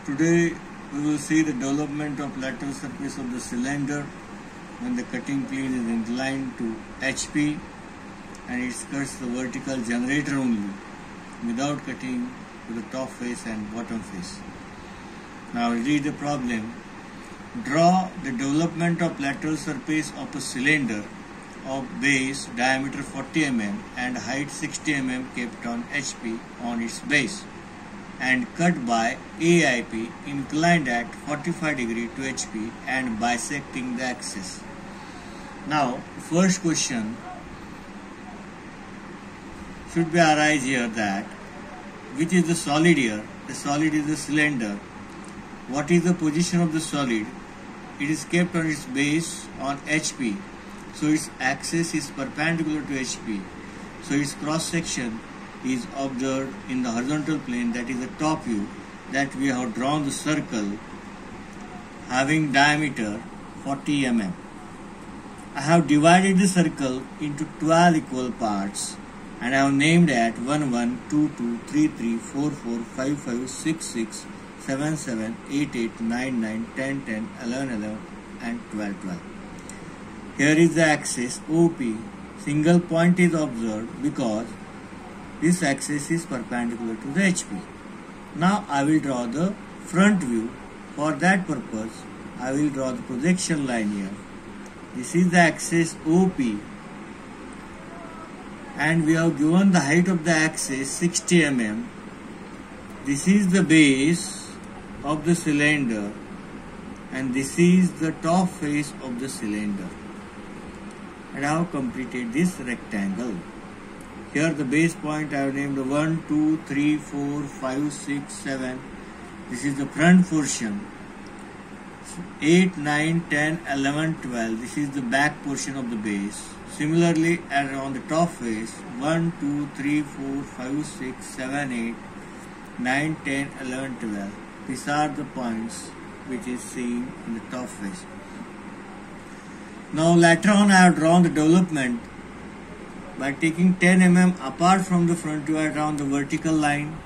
Today we will see the development of lateral surface of the cylinder when the cutting plane is inclined to HP and it cuts the vertical generator only without cutting to the top face and bottom face. Now read the problem. Draw the development of lateral surface of a cylinder of base diameter 40 mm and height 60 mm kept on HP on its base and cut by AIP inclined at 45 degree to HP and bisecting the axis. Now first question should be arise here that which is the solid here? The solid is the cylinder. What is the position of the solid? It is kept on its base on HP. So its axis is perpendicular to HP. So its cross section is observed in the horizontal plane, that is the top view, that we have drawn the circle having diameter 40 mm. I have divided the circle into 12 equal parts and I have named at 1, 1, 2, 2, 3, 3, 4, 4, 5, 5, 6, 6, 7, 7, 8, 8, 9, 9, 10, 10, 11, 11 and 12, 12. Here is the axis OP. Single point is observed because this axis is perpendicular to the HP. Now I will draw the front view. For that purpose, I will draw the projection line here. This is the axis OP and we have given the height of the axis 60 mm. This is the base of the cylinder and this is the top face of the cylinder. And I have completed this rectangle. Here the base point I have named 1, 2, 3, 4, 5, 6, 7. This is the front portion. 8, 9, 10, 11, 12. This is the back portion of the base. Similarly, on the top face, 1, 2, 3, 4, 5, 6, 7, 8, 9, 10, 11, 12. These are the points which is seen in the top face. Now later on I have drawn the development by taking 10 mm apart from the front view. I have drawn the vertical line.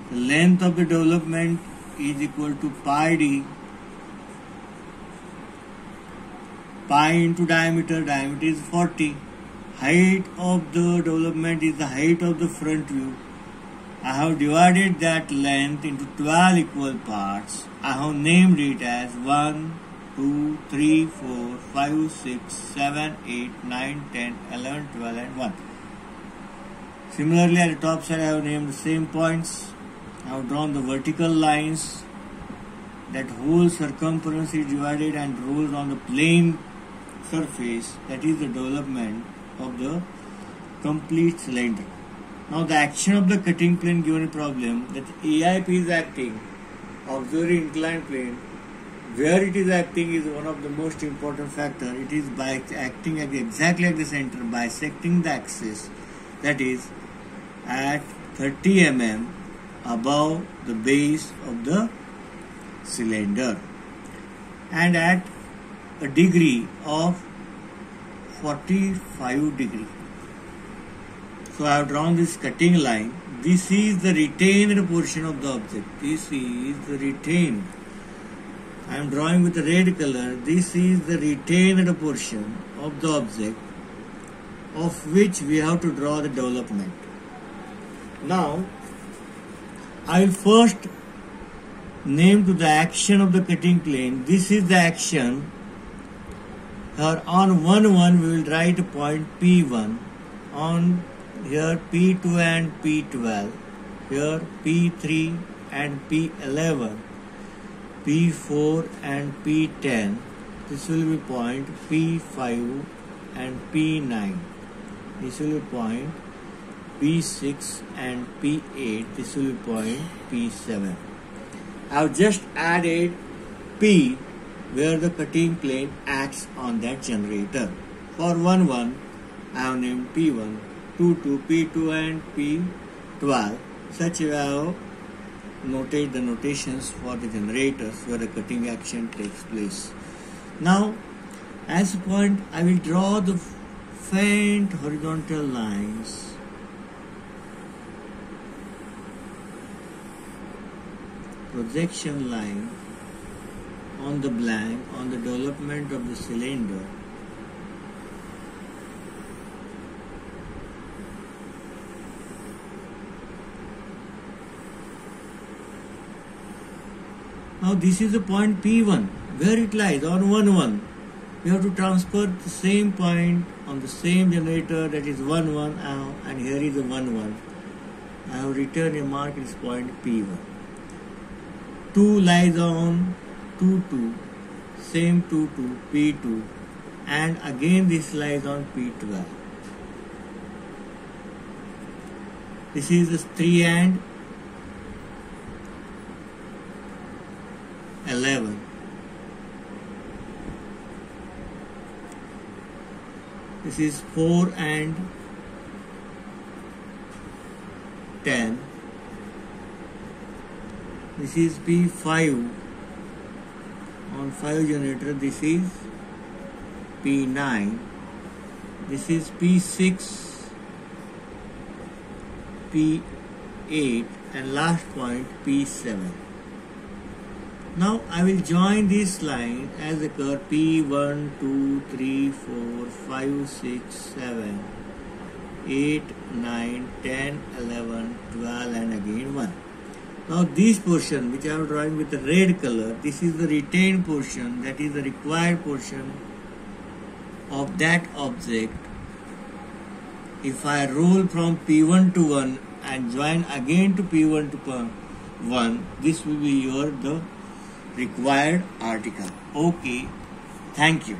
The length of the development is equal to pi d. Pi into diameter, diameter is 40. Height of the development is the height of the front view. I have divided that length into 12 equal parts. I have named it as 1, 2, 3, 4, 5, 6, 7, 8, 9, 10, 11, 12 and 1. Similarly at the top side I have named the same points. I have drawn the vertical lines. That whole circumference is divided and rolls on the plane surface. That is the development of the complete cylinder. Now the action of the cutting plane given a problem that AIP is acting, auxiliary inclined plane. Where it is acting is one of the most important factor. It is by acting exactly at the center, bisecting the axis, that is at 30 mm above the base of the cylinder and at a degree of 45 degree. So I have drawn this cutting line. This is the retained portion of the object. This is the retained. I am drawing with the red color. This is the retained portion of the object of which we have to draw the development. Now, I will first name to the action of the cutting plane. This is the action. Here on 1, 1 we will write a point P1. On here P2 and P12. Here P3 and P11. P4 and P10. This will be point P5 and P9. This will be point P6 and P8. This will be point P7. I have just added P where the cutting plane acts on that generator. For 1, 1 I have named P1, 2, 2, P2 and P12. Such I have notate the notations for the generators where the cutting action takes place. Now as a point I will draw the faint horizontal lines projection line on the blank on the development of the cylinder. Now this is the point P1, where it lies on 1, 1. We have to transfer the same point on the same generator, that is 1, 1 now, and here is the 1, 1. I have written a mark this point P1. 2 lies on 2, 2, same 2, 2, P2, and again this lies on P12. This is the 3 and 11. This is 4 and 10. This is P5 on 5 generator. This is P9. This is P6, P8, and last point P7. Now I will join this line as a curve P1, 2, 3, 4, 5, 6, 7, 8, 9, 10, 11, 12 and again 1. Now this portion which I am drawing with the red color, this is the retained portion, that is the required portion of that object. If I roll from P1 to 1 and join again to P1 to 1, this will be the required article. Okay, thank you.